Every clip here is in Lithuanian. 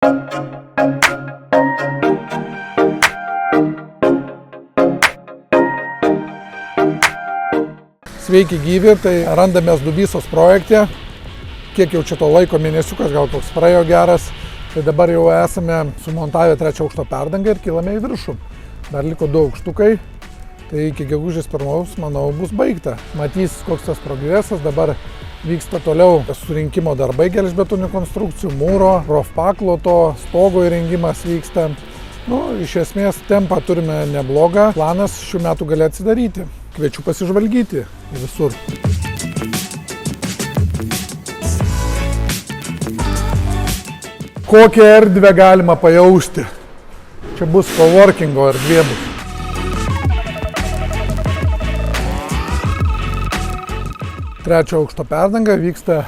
Sveiki gyvi, tai randamės Dubysos projekte. Kiek jau čia to laiko, mėnesiukas, gal toks praėjo geras. Tai dabar jau esame sumontavę 3 aukšto perdangą ir kilame į viršų. Dar liko 2 aukštukai, tai iki gegužės 1, manau, bus baigta. Matys, koks tas progresas. Dabar vyksta toliau surinkimo darbai gelžbetoninių konstrukcijų, mūro, profpakloto, stogo įrengimas vyksta. Iš esmės tempą turime neblogą. Planas šių metų gali atsidaryti. Kviečiu pasižvalgyti visur. Kokią erdvę galima pajausti. Čia bus coworkingo erdvė bus. Trečio aukšto perdanga vyksta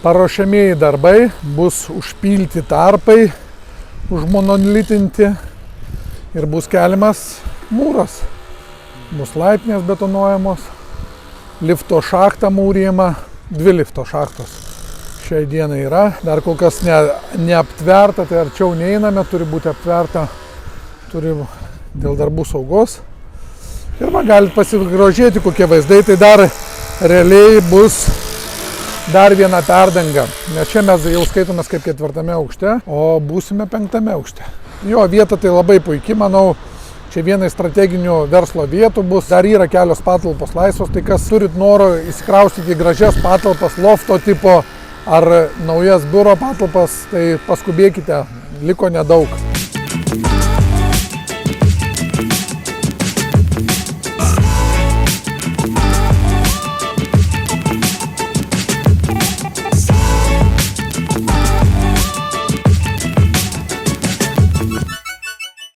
paruošiamieji darbai, bus užpilti tarpai, užmonolitinti ir bus keliamas mūras. Bus laiptinės betonuojamos, lifto šachta mūrijama, 2 lifto šachtos šiai dienai yra. Dar kol kas neaptverta, tai arčiau neeiname, turi būti aptverta, turi dėl darbų saugos. Ir galite pasigrožėti, kokie vaizdai, tai dar realiai bus dar viena perdanga, nes čia mes jau skaitomės kaip 4 aukšte, o būsime 5 aukšte. Jo, vieta tai labai puikiai, manau. Čia viena iš strateginių verslo vietų bus, dar yra kelios patalpos laisvos, tai kas turit noro įsikraustyti į gražias patalpas, lofto tipo ar naujas biuro patalpas, tai paskubėkite, liko nedaug.